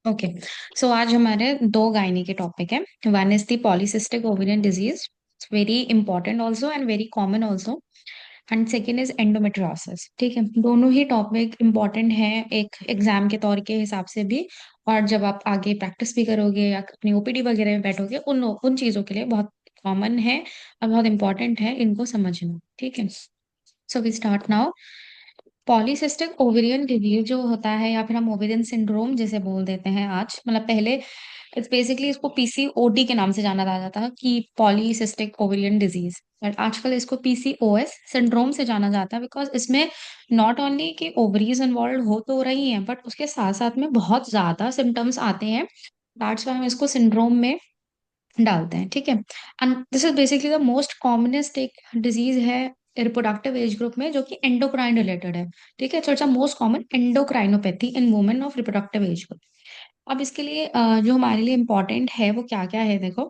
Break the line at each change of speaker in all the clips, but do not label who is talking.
Okay. सो आज हमारे दो गायनी के टॉपिक है। One is the polycystic ovarian disease, very important also and very common also. And second is endometriosis. ठीक है, दोनों ही टॉपिक इंपॉर्टेंट हैं एक एग्जाम के तौर के हिसाब से भी, और जब आप आगे प्रैक्टिस भी करोगे या अपनी ओपीडी वगैरह में बैठोगे उन उन चीजों के लिए बहुत कॉमन है और बहुत इंपॉर्टेंट है इनको समझना। ठीक है, so we start now. Polycystic ovarian disease जो होता है या फिर हम ओवेरियन सिंड्रोम जिसे बोल देते हैं आज, मतलब पहले इट्स बेसिकली इसको पीसीओडी के नाम से जाना जाता था कि पॉलीसिस्टिक ओवेरियन डिजीज, बट आजकल इसको पीसीओएस सिंड्रोम से जाना जाता है बिकॉज इसमें नॉट ओनली कि ओवरीज इन्वॉल्व हो तो रही हैं बट उसके साथ साथ में बहुत ज्यादा सिम्टम्स आते हैं। दैट्स वाई हम इसको सिंड्रोम में डालते हैं। ठीक है, and this is basically the most commonest एक डिजीज है रिप्रोडक्टिव एज ग्रुप में जो कि एंडोक्राइन रिलेटेड है। ठीक है, so it's a most common एंडोक्राइनोपैथी in women of reproductive age group. अब इसके लिए जो हमारे लिए इम्पोर्टेंट है वो क्या क्या है देखो।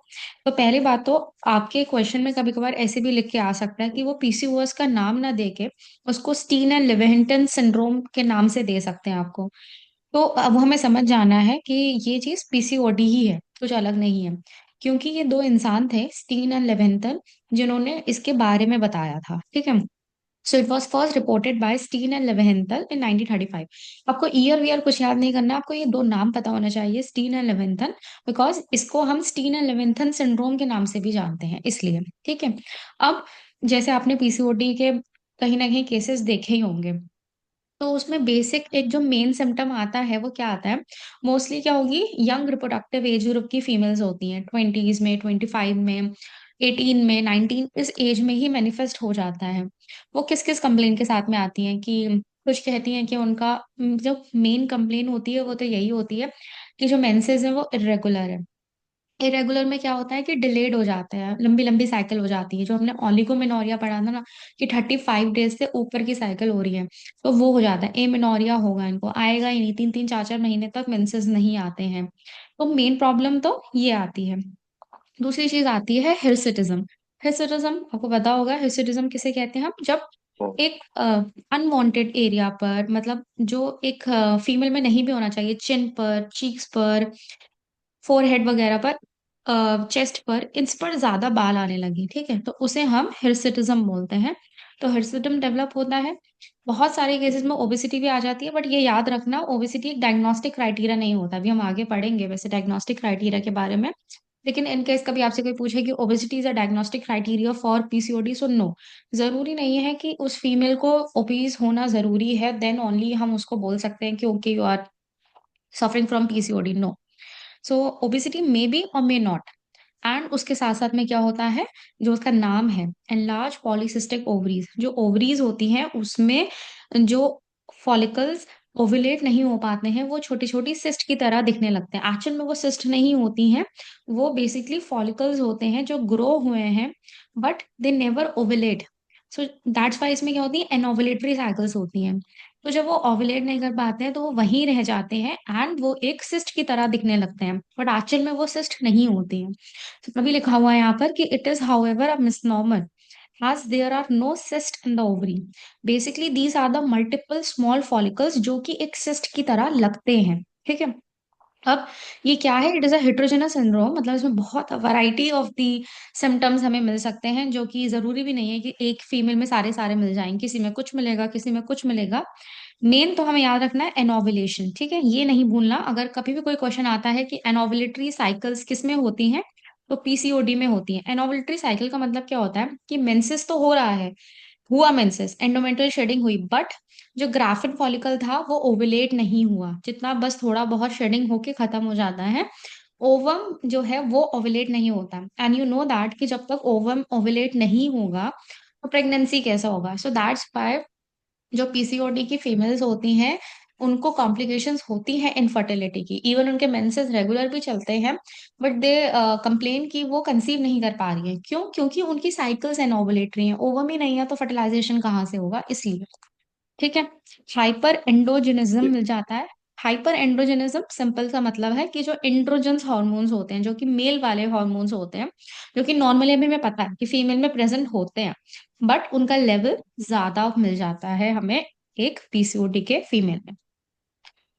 तो पहली बात तो आपके क्वेश्चन में कभी कभार ऐसे भी लिख के आ सकता है कि वो पीसीओएस का नाम ना दे के उसको स्टीन एंड लेविंगटन सिंड्रोम के नाम से दे सकते हैं आपको। तो अब हमें समझ जाना है कि ये चीज पीसीओडी ही है, कुछ अलग नहीं है। क्योंकि ये दो इंसान थे स्टीन एंड लेवेंथल जिन्होंने इसके बारे में बताया था। ठीक है, so it was first reported by Stein and Leventhal in 1935। आपको ईयर वीयर कुछ याद नहीं करना, आपको ये दो नाम पता होना चाहिए, स्टीन एंड लेवेंथल, बिकॉज इसको हम स्टीन एंड लेवेंथल सिंड्रोम के नाम से भी जानते हैं इसलिए। ठीक है, अब जैसे आपने पीसीओडी के कहीं ना कहीं केसेस देखे ही होंगे, तो उसमें बेसिक एक जो मेन सिम्टम आता है वो क्या आता है, मोस्टली क्या होगी, यंग रिप्रोडक्टिव एज ग्रुप की फीमेल्स होती हैं, 20s में, 25 में, 18 में, 19, इस एज में ही मैनिफेस्ट हो जाता है। वो किस किस कंप्लेन के साथ में आती हैं कि कुछ कहती हैं कि उनका जो मेन कंप्लेन होती है वो तो यही होती है कि जो मेंसेस है वो इरेगुलर है। इरेगुलर में क्या होता है कि डिलेड हो जाता है, लंबी लंबी साइकिल हो जाती है, जो हमने ओलिगोमेनोरिया पढ़ा था ना कि 35 डेज से ऊपर की साइकिल हो रही है, तो वो हो जाता है एमेनोरिया, होगा इनको, आएगा ही नहीं, 3 3 4 4 महीने तक मेंसेस नहीं आते हैं। तो मेन प्रॉब्लम तो ये आती है। दूसरी चीज आती है हिर्सुटिज्म। हिर्सुटिज्म आपको पता होगा, हिर्सुटिज्म किसे कहते हैं हम, जब
ओ,
एक अनवांटेड एरिया पर, मतलब जो एक फीमेल में नहीं भी होना चाहिए, चिन पर, चीक्स पर, फोरहेड वगैरह पर, चेस्ट पर, इस पर ज्यादा बाल आने लगे, ठीक है, तो उसे हम हिर्सुटिज्म बोलते हैं। तो हिर्सुटिज्म डेवलप होता है। बहुत सारे केसेस में ओबेसिटी भी आ जाती है, बट ये याद रखना ओबेसिटी एक डायग्नोस्टिक क्राइटेरिया नहीं होता। अभी हम आगे पढ़ेंगे वैसे डायग्नोस्टिक क्राइटेरिया के बारे में, लेकिन इन केस कभी आपसे कोई पूछे कि obesity is a diagnostic criteria for PCOD, so no, जरूरी नहीं है कि उस फीमेल को ओबीज होना जरूरी है देन ओनली हम उसको बोल सकते हैं कि okay you are suffering from PCOD, no. So obesity may be और मे नॉट। एंड उसके साथ साथ में क्या होता है, जो उसका नाम है एनलार्ज पॉलीसिस्टिक ओवरीज, जो ओवरीज होती हैं उसमें जो फॉलिकल्स ओवुलेट नहीं हो पाते हैं वो छोटी छोटी सिस्ट की तरह दिखने लगते हैं। एक्चुअल में वो सिस्ट नहीं होती हैं, वो बेसिकली फॉलिकल्स होते हैं जो ग्रो हुए हैं, but they never ovulate. So that's why इसमें क्या होती है, एनोवुलेटरी साइकिल्स होती हैं। तो जब वो ओवुलेट नहीं कर पाते हैं तो वो वहीं रह जाते हैं एंड वो एक सिस्ट की तरह दिखने लगते हैं, बट एक्चुअल में वो सिस्ट नहीं होती हैं। तो अभी लिखा हुआ है यहाँ पर कि it is however a misnomer as there are no cyst in the ovary. Basically these are the multiple small follicles जो कि एक cyst की तरह लगते हैं। ठीक है, अब ये क्या है, it is a heterogeneous syndrome, मतलब इसमें बहुत वैरायटी ऑफ दी सिम्टम्स हमें मिल सकते हैं, जो कि जरूरी भी नहीं है कि एक फीमेल में सारे सारे मिल जाएंगे, किसी में कुछ मिलेगा किसी में कुछ मिलेगा। मेन तो हमें याद रखना है एनोवुलेशन। ठीक है, ये नहीं भूलना, अगर कभी भी कोई क्वेश्चन आता है कि एनोवुलेटरी साइकिल्स किस में होती हैं, तो पीसीओडी में होती है। एनोवुलेटरी साइकिल का मतलब क्या होता है कि मेंसेस तो हो रहा है, हुआ मेंसेस, एंडोमेट्रियल शेडिंग हुई, बट जो ग्राफिन फॉलिकल था वो ओवुलेट नहीं हुआ, जितना बस थोड़ा बहुत शेडिंग होके खत्म हो जाता है। ओवम जो है वो ओवुलेट नहीं होता, एंड यू नो दैट कि जब तक ओवम ओवुलेट नहीं होगा तो प्रेगनेंसी कैसा होगा। सो दैट्स व्हाई जो पीसीओडी की फीमेल्स होती हैं उनको कॉम्प्लिकेशंस होती हैं इनफर्टिलिटी की, इवन उनके मेंसेस रेगुलर भी चलते हैं, बट दे कंप्लेन कि वो कंसीव नहीं कर पा रही है, क्यों, क्योंकि उनकी साइकिल्स एनोवुलेटरी हैं, ओवम ही नहीं है तो फर्टिलाइजेशन कहाँ से होगा, इसलिए। ठीक है, हाइपर एंड्रोजेनिज्म मिल जाता है। हाइपर एंड्रोजेनिज्म सिंपल सा मतलब है कि जो एंड्रोजन्स हार्मोन्स होते हैं, जो कि मेल वाले हार्मोन्स होते हैं, जो कि नॉर्मली भी हमें पता है कि फीमेल में प्रेजेंट होते हैं, बट उनका लेवल ज्यादा मिल जाता है हमें एक पीसीओडी के फीमेल में।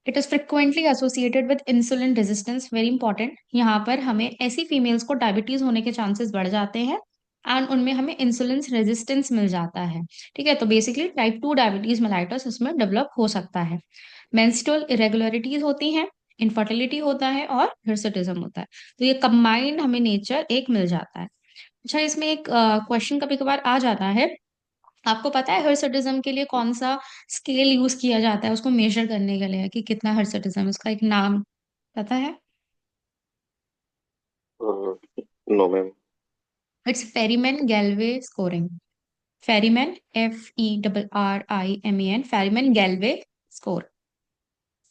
It is frequently associated with insulin resistance, very important. यहाँ पर हमें ऐसी फीमेल्स को डायबिटीज होने के चांसेस बढ़ जाते हैं एंड उनमें हमें इंसुलिन रेजिस्टेंस मिल जाता है। ठीक है, तो बेसिकली टाइप 2 डायबिटीज मेलाइटस इसमें डेवलप हो सकता है। मेंस्ट्रुअल इरेगुलरिटीज होती हैं, इनफर्टिलिटी होता है और हिर्सुटिज्म होता है। तो ये कंबाइंड हमें नेचर एक मिल जाता है। अच्छा, इसमें एक क्वेश्चन कभी कभार आ जाता है, आपको पता है हिर्सुटिज्म के लिए कौन सा स्केल यूज किया जाता है उसको मेजर करने के लिए कि कितना हिर्सुटिज्म, उसका एक नाम पता है?
No ma'am.
It's Ferriman Gallwey scoring. Ferriman, FERRIMAN, Ferriman Gallwey score.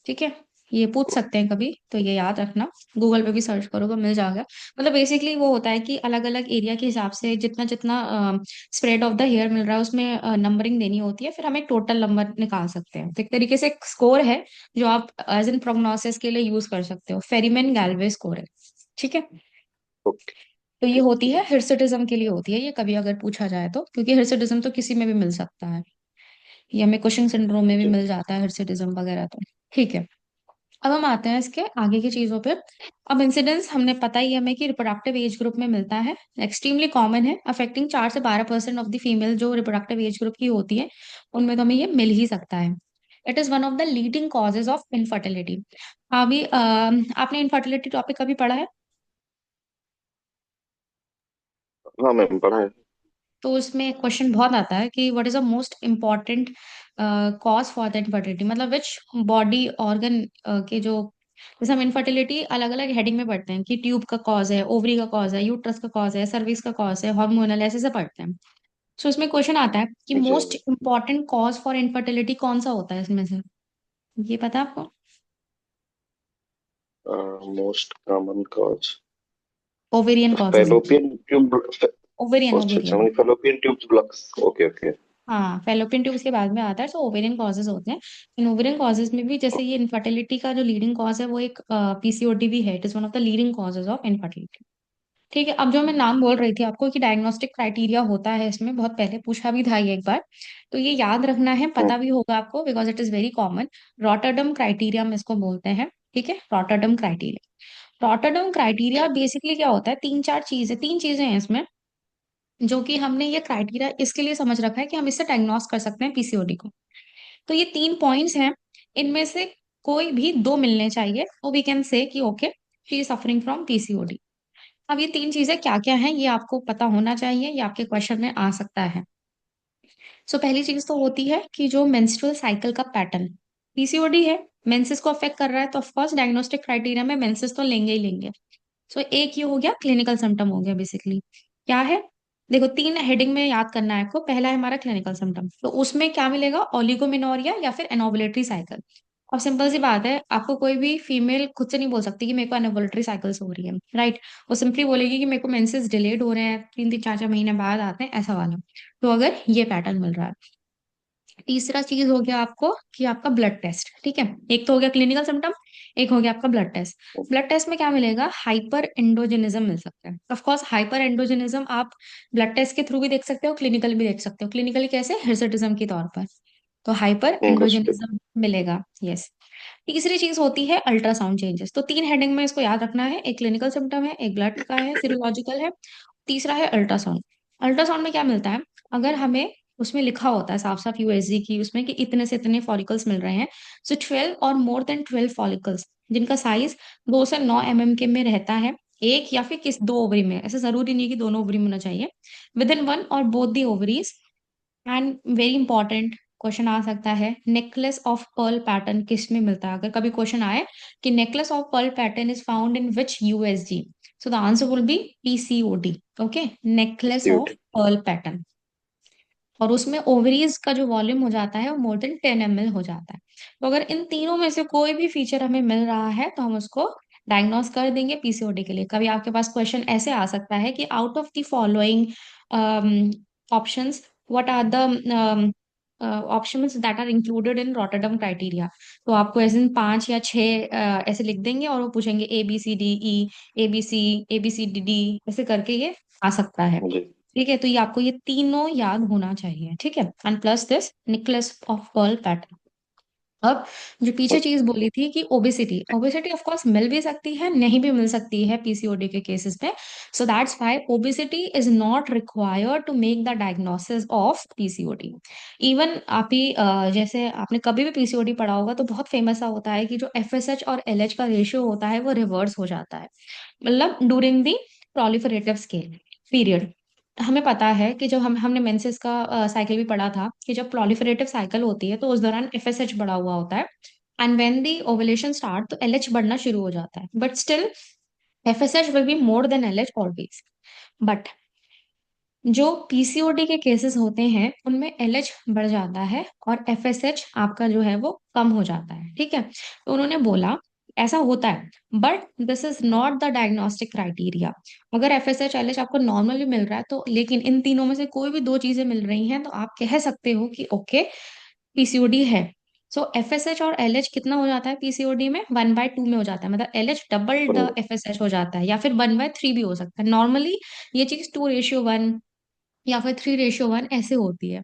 ठीक है, ये पूछ सकते हैं कभी, तो ये याद रखना। गूगल पे भी सर्च करोगे मिल जाएगा। मतलब बेसिकली वो होता है कि अलग अलग एरिया के हिसाब से जितना जितना स्प्रेड ऑफ द हेयर मिल रहा है उसमें नंबरिंग देनी होती है, फिर हम एक टोटल नंबर निकाल सकते हैं। तो एक तरीके से एक स्कोर है जो आप एज इन प्रोग्नोसिस के लिए यूज कर सकते हो, फेरिमन गैल्वे स्कोर है। ठीक है,
ओके।
तो ये होती है हिर्सुटिज्म के लिए होती है ये, कभी अगर पूछा जाए तो, क्योंकि हिर्सुटिज्म तो किसी में भी मिल सकता है, ये हमें कुशिंग सिंड्रोम में भी
जी।
मिल जाता है हिर्सुटिज्म वगैरह तो। ठीक है, अब हम आते हैं इसके आगे की चीजों पे। अब इंसिडेंस हमने पता ही है हमें कि रिप्रोडक्टिव एज ग्रुप में मिलता है, एक्सट्रीमली कॉमन है, अफेक्टिंग 4 से 12% ऑफ द फीमेल जो रिप्रोडक्टिव एज ग्रुप की होती है उनमें तो हमें ये मिल ही सकता है। It is one of the leading causes of infertility. अभी आपने इनफर्टिलिटी टॉपिक कभी पढ़ा है?
हाँ मैम, पढ़ा है।
तो उसमें क्वेश्चन बहुत आता है कि what is the most important cause for the infertility, मतलब विच बॉडी ऑर्गन के जो, जैसे हम इनफर्टिलिटी अलग अलग हेडिंग में पढ़ते हैं कि ट्यूब का कॉज है, ओवरी का कॉज है, यूट्रस का कॉज है, सर्विक्स का कॉज है, हार्मोनल, ऐसे से पढ़ते हैं। सो इसमें क्वेश्चन आता है कि
जी
most important cause for infertility कौन सा होता है इसमें से, ये पता है आपको?
Most common cause
ovarian causes होते हैं।
Fallopian tube.
ओवेरियन,
अच्छा अच्छा,
ओवेरियन।
मतलब fallopian tube blocks. Okay okay.
हाँ, फेलोपियन ट्यूब्स के बाद में आता है, तो ओवेरियन कॉजेज होते हैं। इन ओवेरियन कॉजेज में भी जैसे ये इनफर्टिलिटी का जो लीडिंग कॉज है वो एक PCOD भी है, it is one of the leading causes of infertility. ठीक है, अब जो मैं नाम बोल रही थी आपको कि डायग्नोस्टिक क्राइटेरिया होता है इसमें, बहुत पहले पूछा भी था ये एक बार, तो ये याद रखना है, पता भी होगा आपको because it is very common. Rotterdam criteria हम इसको बोलते हैं। ठीक है, Rotterdam criteria. Rotterdam criteria basically क्या होता है, तीन चीजें हैं इसमें, जो कि हमने ये क्राइटेरिया इसके लिए समझ रखा है कि हम इससे डायग्नोस कर सकते हैं PCOD को। तो ये 3 पॉइंट्स हैं, इनमें से कोई भी दो मिलने चाहिए तो वी कैन से कि okay she is suffering from PCOD। अब ये 3 चीजें क्या क्या हैं ये आपको पता होना चाहिए, ये आपके क्वेश्चन में आ सकता है। सो पहली चीज तो होती है कि जो मेंस्ट्रुअल साइकिल का पैटर्न, PCOD है, मेंसेस को अफेक्ट कर रहा है, तो ऑफकोर्स डायग्नोस्टिक क्राइटेरिया में मेंसेस तो लेंगे ही लेंगे। सो एक ये हो गया, क्लिनिकल सिम्टम हो गया बेसिकली। क्या है, देखो 3 हेडिंग में याद करना है आपको। पहला है हमारा क्लिनिकल सिम्टम, तो उसमें क्या मिलेगा, ओलिगोमेनोरिया या फिर एनोवुलेटरी साइकिल। अब सिंपल सी बात है, आपको कोई भी फीमेल खुद से नहीं बोल सकती कि मेरे को एनोवुलेटरी साइकिल्स हो रही है, राइट? वो सिंपली बोलेगी कि मेरे को मेंसेस डिलेड हो रहे हैं, 3 3 4 4 महीने बाद आते हैं, ऐसा वाला। तो अगर ये पैटर्न मिल रहा है, तीसरा चीज हो गया आपको कि आपका ब्लड टेस्ट। ठीक है, एक तो हो गया क्लिनिकल सिम्टम, एक हो गया आपका ब्लड टेस्ट। ब्लड टेस्ट में क्या मिलेगा, हाइपर एंडोजेनिज्म मिल सकता है। ऑफ कोर्स हाइपर एंडोजेनिज्म आप ब्लड टेस्ट के थ्रू भी देख सकते हो, क्लिनिकल भी देख सकते हो। क्लिनिकली कैसे, हिर्सुटिज्म के तौर पर, तो हाइपर
हॉस्पिटल।
एंड्रोजनिज्म मिलेगा। यस। तीसरी चीज होती है अल्ट्रासाउंड चेंजेस। तो 3 हेडिंग में इसको याद रखना है, एक क्लिनिकल सिम्टम है, एक ब्लड का है, सीरोलॉजिकल है, तीसरा है अल्ट्रासाउंड। अल्ट्रासाउंड में क्या मिलता है, अगर हमें उसमें लिखा होता है साफ साफ USG की उसमें कि इतने से इतने फॉलिकल्स मिल रहे हैं, सो 12 और मोर देन 12 फॉलिकल्स जिनका साइज 2 से 9 mm के में रहता है, एक या फिर किस दो ओवरी में, ऐसा जरूरी नहीं कि दोनों ओवरी में होना चाहिए, विद इन वन और both the ovaries. And very important question आ सकता है, नेकलेस ऑफ पर्ल पैटर्न किस में मिलता है? अगर कभी क्वेश्चन आए कि necklace of pearl pattern is found in which USG, so the answer will be PCOD। Okay, necklace of
PCOD.
Pearl pattern. और उसमें ओवरीज का जो वॉल्यूम हो जाता है वो more than 10 ml हो जाता है। तो अगर इन तीनों में से कोई भी फीचर हमें मिल रहा है तो हम उसको डायग्नोस कर देंगे PCOD के लिए। कभी आपके पास क्वेश्चन ऐसे आ सकता है कि out of the following options what are the options that are included in Rotterdam criteria. तो आपको ऐसे 5 या 6 ऐसे लिख देंगे और वो पूछेंगे ABCDE, ABCDD, ऐसे करके ये आ सकता है।
जी।
ठीक है, तो ये आपको ये तीनों याद होना चाहिए। ठीक है, and plus this necklace of pearl pattern. अब जो पीछे चीज बोली थी कि ओबेसिटी, ओबेसिटी ऑफ कोर्स मिल भी सकती है, नहीं भी मिल सकती है पीसीओडी के केसेस में। So that's why obesity is not required to make the diagnosis of PCOD. Even आप ही जैसे आपने कभी भी पीसीओडी पढ़ा होगा तो बहुत फेमस सा होता है कि जो एफएसएच और एलएच का रेशियो होता है वो रिवर्स हो जाता है, मतलब during the proliferative scale period. हमें पता है कि जब हमने मेंसेस का साइकिल भी पढ़ा था कि जब प्रोलिफरेटिव साइकिल होती है तो उस दौरान एफएसएच बढ़ा हुआ होता है, and when the ovulation start तो एलएच बढ़ना शुरू हो जाता है, but still FSH will be more than LH always. But जो पीसीओडी के केसेस होते हैं उनमें एलएच बढ़ जाता है और एफएसएच आपका जो है वो कम हो जाता है, ठीक है। तो उन्होंने बोला ऐसा होता है, but this is not the diagnostic criteria. अगर एफएसएच एलएच आपको नॉर्मली मिल रहा है तो, लेकिन इन तीनों में से कोई भी दो चीजें मिल रही हैं तो आप कह सकते हो कि ओके पीसीओडी है। सो एफएसएच और एलएच कितना हो जाता है पीसीओडी में, 1/2 में हो जाता है, मतलब LH double the
hmm,
FSH हो जाता है, या फिर 1/3 भी हो सकता है नॉर्मली। ये चीज 2:1 या फिर 3:1 ऐसे होती है,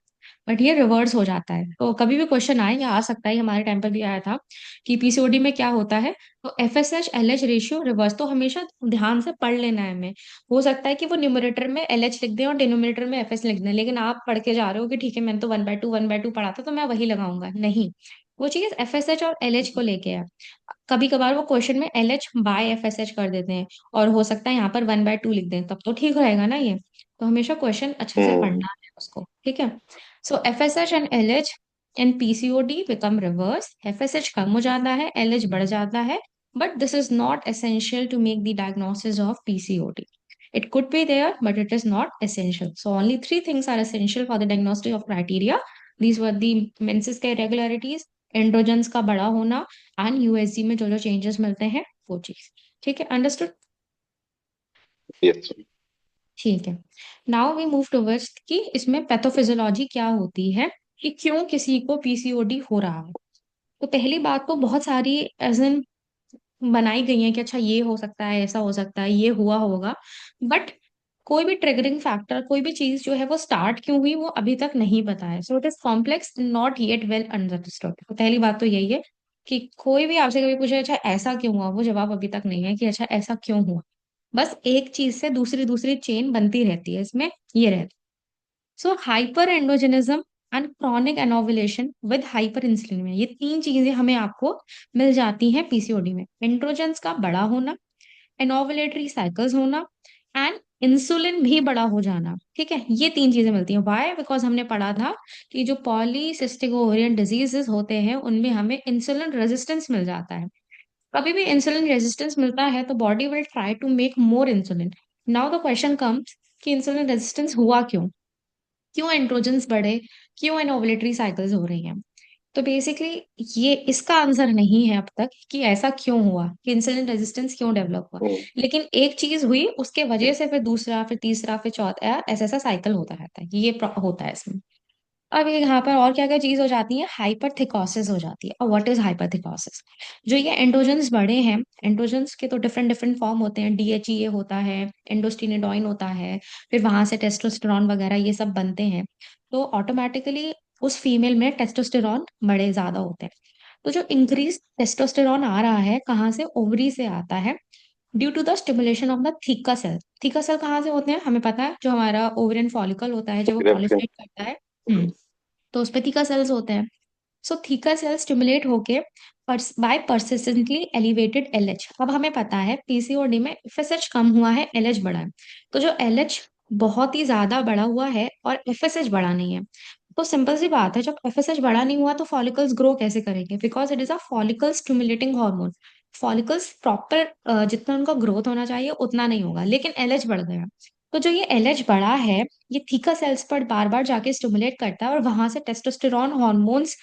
बट ये रिवर्स हो जाता है। तो कभी भी क्वेश्चन आए या आ सकता है, ये हमारे टाइम पर भी आया था कि पीसीओडी में क्या होता है, तो एफएसएच एलएच रेशियो रिवर्स, तो हमेशा ध्यान से पढ़ लेना है हमें। हो सकता है कि वो न्यूमरेटर में एलएच लिख दें और डिनोमिनेटर में एफएस लिख दें, लेकिन आप पढ़ के जा रहे हो कि ठीक है मैंने तो 1/2 पढ़ा था तो मैं वही लगाऊंगा, नहीं। वो चीज एफएसएच और एलएच को लेके है। कभी कभार वो क्वेश्चन में एलएच बाय एफएसएच कर देते हैं, और हो सकता है यहाँ पर 1/2 लिख दें, तब तो ठीक रहेगा ना ये। तो हमेशा क्वेश्चन अच्छे से
हम्म,
पढ़ना है उसको, ठीक है। So FSH and LH in PCOD become reverse, FSH कम हो जाता है, एलएच बढ़ जाता है, but this is not essential to make the diagnosis of PCOD. It could be there, but it is not essential. So only three things are essential for the diagnostic of criteria. These were the menses के irregularities, androgens का बड़ा होना, and USG में जो जो changes मिलते हैं वो चीज, ठीक है, अंडरस्टूड।
यस।
ठीक है। नाउ वी मूव टुवर्ड्स कि इसमें पैथोफिजियोलॉजी क्या होती है, कि क्यों किसी को पीसीओडी हो रहा है। तो पहली बात तो बहुत सारी एज इन बनाई गई है कि अच्छा ये हो सकता है, ऐसा हो सकता है, ये हुआ होगा, बट कोई भी ट्रिगरिंग फैक्टर, कोई भी चीज जो है वो स्टार्ट क्यों हुई वो अभी तक नहीं पता है। So it is complex, not yet well understood. तो पहली बात तो यही है कि कोई भी आपसे कभी पूछे अच्छा ऐसा क्यों हुआ, वो जवाब अभी तक नहीं है कि अच्छा ऐसा क्यों हुआ। बस एक चीज से दूसरी दूसरी चेन बनती रहती है इसमें, ये रहती है। So hyperandrogenism and chronic anovulation with hyperinsulin, ये तीन चीजें हमें आपको मिल जाती हैं पीसीओडी में। एंड्रोजन्स का बड़ा होना, एनोवुलेटरी साइकिल्स होना, एंड इंसुलिन भी बड़ा हो जाना, ठीक है। ये तीन चीजें मिलती हैं। वाई? बिकॉज हमने पढ़ा था कि जो पॉलीसिस्टिक ओवेरियन डिजीजेस होते हैं उनमें हमें इंसुलिन रेजिस्टेंस मिल जाता है। कभी भी इंसुलिन रेजिस्टेंस मिलता है तो body will try to make more insulin. Now the question comes कि इंसुलिन रेजिस्टेंस हुआ क्यों, क्यों एंड्रोजन्स बढ़े, क्यों एनोवुलेटरी साइकिल्स हो रही हैं। तो बेसिकली ये इसका आंसर नहीं है अब तक कि ऐसा क्यों हुआ, कि इंसुलिन रेजिस्टेंस क्यों डेवलप हुआ।
हम्म,
लेकिन एक चीज हुई उसके वजह से फिर दूसरा, फिर तीसरा, फिर चौथा, ऐसा ऐसा साइकिल होता रहता है, ये होता है इसमें। अब ये यहाँ पर और क्या क्या चीज हो जाती है, हाइपरथिकोसिस हो जाती है। और व्हाट इज हाइपरथिकोसिस? जो ये एंड्रोजन्स बड़े हैं, एंड्रोजन्स के तो डिफरेंट डिफरेंट फॉर्म होते हैं, डीएचईए होता है, एंडोस्टिनिडोइन होता है, फिर वहां से टेस्टोस्टेरॉन वगैरह ये सब बनते हैं। तो ऑटोमेटिकली उस फीमेल में टेस्टोस्टेरॉन बड़े ज्यादा होते हैं। तो जो इंक्रीज टेस्टोस्टेरॉन आ रहा है कहाँ से, ओवरी से आता है, due to the stimulation of the theca cell. Theca cell कहाँ से होते हैं हमें पता है, जो हमारा ओवरियन फॉलिकल होता है जब वो
ग्रेफ्टिन।
प्रोलिफरेट करता है, तो उसपे थीका सेल्स होते हैं। सो थीका सेल स्टिमुलेट होके बाय परसिस्टेंटली एलिवेटेड एलएच। अब हमें पता है पीसीओडी में एफएसएच कम हुआ है, एलएच बढ़ा है। तो जो एलएच बहुत ही ज्यादा बढ़ा हुआ है और एफएसएच बढ़ा नहीं है, तो सिंपल सी बात है, जब एफएसएच बढ़ा नहीं हुआ तो फॉलिकल्स ग्रो कैसे करेंगे, because it is a follicle stimulating hormone. Follicles proper जितना उनका ग्रोथ होना चाहिए उतना नहीं होगा, लेकिन एलएच बढ़ गया। तो जो ये एलएच बढ़ा है, ये थीका सेल्स पर बार बार जाके स्टिमुलेट करता है और वहां से टेस्टोस्टेरॉन हॉर्मोन्स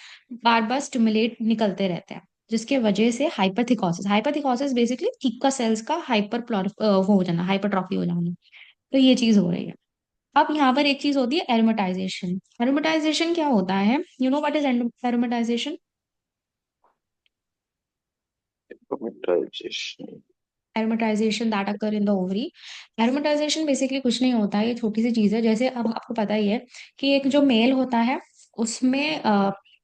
बार बार स्टिमुलेट निकलते रहते हैं, जिसके वजह से हाइपरथिकोसिस, हाइपरथिकोसिस बेसिकली थीका सेल्स का वो हो जाना, हाइपरट्रॉफी हो जाना। तो ये चीज हो रही है। अब यहाँ पर एक चीज होती है एरोमेटाइजेशन। एरोमेटाइजेशन क्या होता है, you know what is aromatisation?
Digestion.
Aromatisation that occur in the ovary. Aromatisation basically कुछ नहीं होता है, ये छोटी सी चीज है। जैसे अब आपको पता ही है कि एक जो मेल होता है उसमें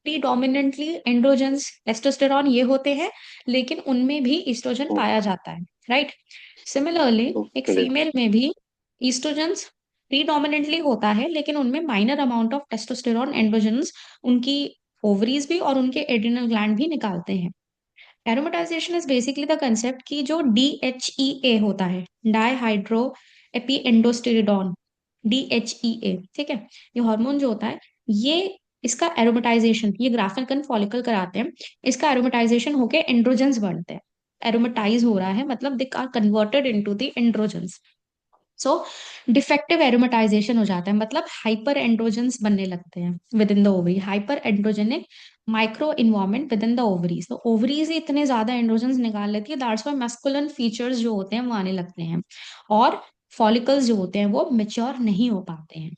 प्रीडोमिनेंटली एंड्रोजन्स टेस्टोस्टेरॉन ये होते हैं, लेकिन उनमें भी ईस्ट्रोजन पाया जाता है, राइट। सिमिलरली एक
जी।
फीमेल में भी ईस्ट्रोजन्स प्रीडोमिनेंटली होता है, लेकिन उनमें minor amount of testosterone androgens उनकी ओवरीज भी और उनके एड्रिनल ग्लैंड भी निकालते हैं। Aromatisation is basically the concept की जो DHEA होता है, डाई हाइड्रो एपी एंडोस्टेरिडोन, DHEA, ठीक है। ये हार्मोन जो होता है, ये इसका एरोमेटाइजेशन, ये ग्राफिकन फॉलिकल कराते हैं, इसका एरोमेटाइजेशन होके एंड्रोजन्स बनते हैं। एरोमेटाइज हो रहा है मतलब they are converted into the androgens. So defective aromatisation हो जाता है, मतलब हाइपर एंड्रोजन्स बनने लगते हैं within the ovary, hyper androgenic micro environment within the ovaries. तो ओवरीज ही इतने ज्यादा एंड्रोजन्स निकाल लेती है, दैट्स व्हाई मैस्कुलिन फीचर्स जो होते हैं वो आने लगते हैं, और फॉलिकल्स जो होते हैं वो मेच्योर नहीं हो पाते हैं।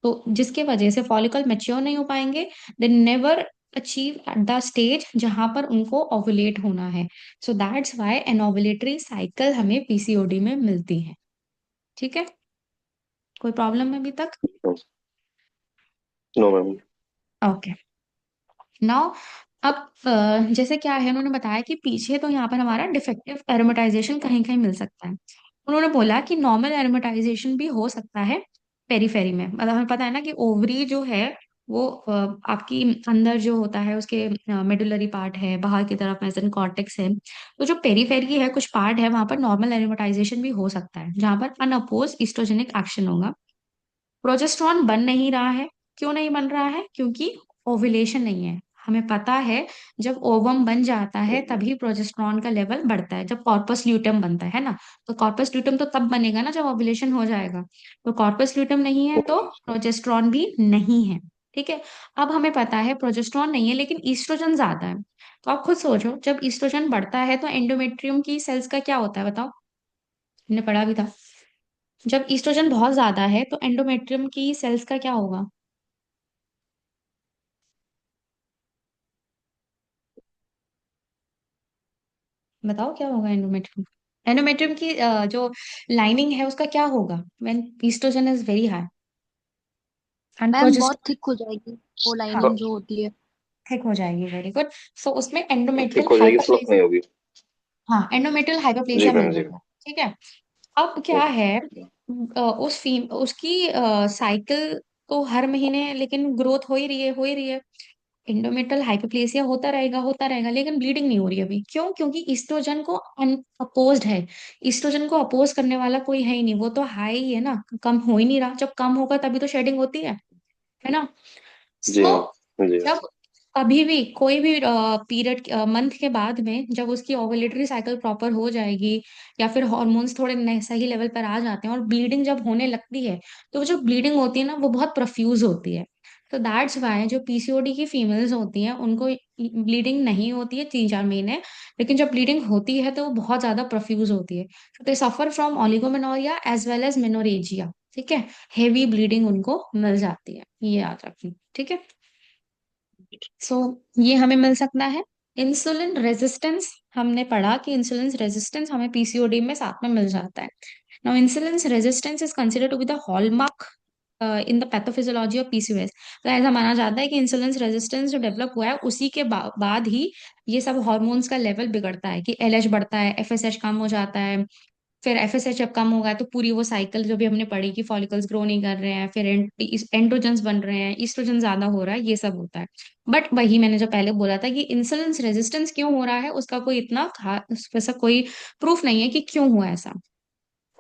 तो जिसके वजह से फॉलिकल मेच्योर नहीं हो पाएंगे, they never achieve at the stage जहां पर उनको ओवुलेट होना है। So that's why anovulatory cycle हमें PCOD में मिलती है। ठीक है, कोई प्रॉब्लम है अभी तक?
No ma'am.
ओके। नाउ अब जैसे क्या है, उन्होंने बताया कि पीछे तो यहाँ पर हमारा डिफेक्टिव एरोमेटाइजेशन कहीं कहीं मिल सकता है। उन्होंने बोला कि नॉर्मल एरोमेटाइजेशन भी हो सकता है पेरीफेरी में। मतलब हमें पता है ना कि ओवरी जो है वो आपकी अंदर जो होता है उसके मेडुलरी पार्ट है, बाहर की तरफ मेसन कॉर्टेक्स है। तो जो पेरीफेरी है कुछ पार्ट है, वहां पर नॉर्मल एरोमेटाइजेशन भी हो सकता है, जहां पर अनअपोज ईस्ट्रोजेनिक एक्शन होगा। प्रोजेस्टेरॉन बन नहीं रहा है। क्यों नहीं बन रहा है? क्योंकि ओव्यूलेशन नहीं है। हमें पता है जब ओवम बन जाता है तभी प्रोजेस्टेरॉन का लेवल बढ़ता है, जब कॉर्पस ल्यूटेम बनता है ना। तो कॉर्पस ल्यूटेम तो तब बनेगा ना जब ओव्यूलेशन हो जाएगा। तो कॉर्पस ल्यूटेम नहीं है तो प्रोजेस्टेरॉन भी नहीं है। ठीक है। अब हमें पता है प्रोजेस्टेरॉन नहीं है लेकिन ईस्ट्रोजन ज्यादा है। तो आप खुद सोचो, जब ईस्ट्रोजन बढ़ता है तो एंडोमेट्रियम की सेल्स का क्या होता है, बताओ। हमने पढ़ा भी था। जब ईस्ट्रोजन बहुत ज्यादा है तो एंडोमेट्रियम की सेल्स का क्या होगा? बताओ क्या होगा एंडोमेट्रियम। एंडोमेट्रियम की जो लाइनिंग है उसका क्या होगा when oestrogen is very high and
मैम बहुत
प्रोजेस्टेरॉन।
थिक हो जाएगी वो
हाँ,
लाइनिंग जो होती है।
ठीक हो जाएगी, वेरी गुड। सो उसमें
ठीक
एंडोमेट्रियल
हो जाएगी, स्लप
हाइपरप्लेसिया।
नहीं होगी।
हाँ, एंडोमेट्रियल
जी
हाइपरप्लेसिया
मैम,
नहीं
जी
होगा।
मैम।
ठीक है। अब क्या है, उसकी साइकिल तो हर महीने लेकिन ग्रोथ हो ही रही है, हो ही रही है। इंडोमेट्रियल हाइपोप्लेसिया होता रहेगा, लेकिन ब्लीडिंग नहीं हो रही अभी। क्यों? क्योंकि ईस्ट्रोजन को अपोज्ड है। ईस्ट्रोजन को अपोज करने वाला कोई है ही नहीं, वो तो हाई ही है ना, कम हो ही नहीं रहा। जब कम होगा तभी तो शेडिंग होती है ना।
जी
सो
मैम, जी मैम।
जब कभी भी कोई भी पीरियड मंथ के बाद में जब उसकी ओवुलेटरी साइकिल प्रॉपर हो जाएगी, या फिर हॉर्मोन्स थोड़े सही लेवल पर आ जाते हैं और ब्लीडिंग जब होने लगती है, तो वो जो ब्लीडिंग होती है ना वो बहुत प्रोफ्यूज होती है। तो दैट्स वाई जो PCOD की फीमेल्स होती हैं उनको ब्लीडिंग नहीं होती है 3-4 महीने, लेकिन जब ब्लीडिंग होती है तो वो बहुत ज्यादा प्रोफ्यूज होती है। तो they suffer from oligomenorrhoea as well as menorrhagia. ठीक है। हेवी ब्लीडिंग उनको मिल जाती है, ये याद रखिए। ठीक है। सो ये हमें मिल सकता है। इंसुलिन रेजिस्टेंस, हमने पढ़ा कि इंसुलिन रेजिस्टेंस हमें PCOD में साथ में मिल जाता है। Now insulin resistance is considered to be the hallmark in the pathophysiology of PCOS। तो ऐसा माना जाता है कि इंसुलिन रेजिस्टेंस जो डेवलप हुआ है उसी के बाद ही ये सब हॉर्मोन्स का लेवल बिगड़ता है, कि LH बढ़ता है, FSH कम हो जाता है। फिर FSH जब कम होगा तो पूरी वो साइकिल जो भी हमने पढ़ी कि फॉलिकल्स ग्रो नहीं कर रहे हैं, फिर एंड्रोजन्स बन रहे हैं, ईस्ट्रोजन ज्यादा हो रहा है, ये सब होता है। बट वही मैंने जो पहले बोला था कि इंसुलिन रेजिस्टेंस क्यों हो रहा है उसका कोई इतना खास वैसा कोई प्रूफ नहीं है कि क्यों हुआ ऐसा।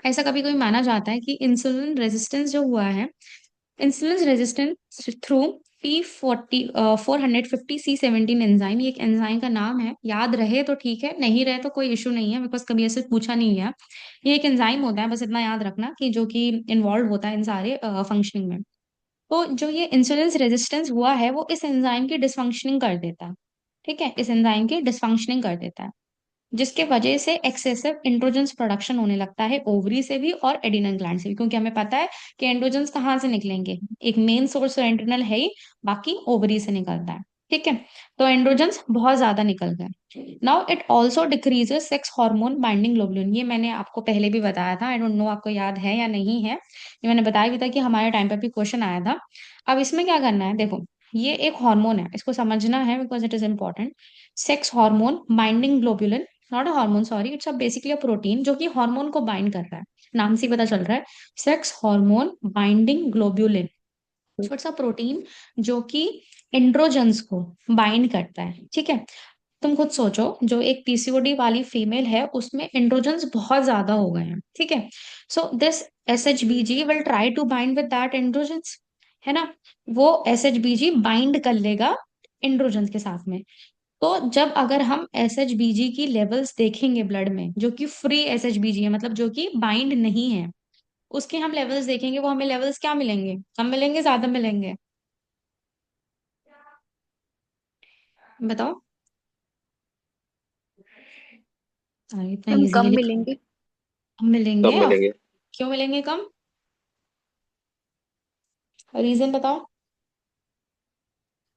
ऐसा कभी कोई माना जाता है कि इंसुलिन रेजिस्टेंस जो हुआ है, insulin resistance through P450C17 enzyme, ये एक एंजाइम का नाम है। याद रहे तो ठीक है, नहीं रहे तो कोई इशू नहीं है, बिकॉज कभी ऐसे पूछा नहीं गया। ये एक एंजाइम होता है, बस इतना याद रखना कि जो कि इन्वॉल्व होता है इन सारे फंक्शनिंग में। तो जो ये इंसुलिन रेजिस्टेंस हुआ है वो इस एंजाइम की डिसफंक्शनिंग कर देता है। ठीक है, इस एंजाइम की डिसफंक्शनिंग कर देता है, जिसके वजह से एक्सेसिव एंड्रोजन्स प्रोडक्शन होने लगता है ओवरी से भी और एडिनल ग्लैंड से भी। क्योंकि हमें पता है कि एंड्रोजन्स कहाँ से निकलेंगे, एक मेन सोर्स तो एंड्रिनल है ही, बाकी ओवरी से निकलता है। ठीक है। तो एंड्रोजन्स बहुत ज्यादा निकल गए। Now it also decreases sex hormone binding globulin, ये मैंने आपको पहले भी बताया था, आई डोंट नो आपको याद है या नहीं है। ये मैंने बताया भी था कि हमारे टाइम पे भी क्वेश्चन आया था। अब इसमें क्या करना है देखो, ये एक हार्मोन है, इसको समझना है because it is important. Sex hormone binding globulin, not a hormone sorry, it's a basically a protein जो कि हार्मोन को बाइंड कर रहा है। नाम से ही पता चल रहा है, sex hormone binding globulin. So it's a protein जो कि एंड्रोजन्स को बाइंड करता है, ठीक है। तुम खुद सोचो, जो एक पीसीओडी वाली फीमेल है उसमें एंड्रोजन्स बहुत ज्यादा हो गए हैं, ठीक है। So this SHBG will try to bind with that androgens, है ना। वो एसएचबीजी बाइंड कर लेगा एंड्रोजन्स के साथ में। तो जब अगर हम एसएचबीजी की लेवल्स देखेंगे ब्लड में, जो कि फ्री एसएचबीजी है, मतलब जो कि बाइंड नहीं है, उसके हम लेवल्स देखेंगे, वो हमें लेवल्स क्या मिलेंगे, कम मिलेंगे ज्यादा मिलेंगे, बताओ। अरे इतना
हम
इजीली
कम
लिखा,
मिलेंगे।
कम मिलेंगे
कब मिलेंगे?
क्यों मिलेंगे कम, रीजन बताओ।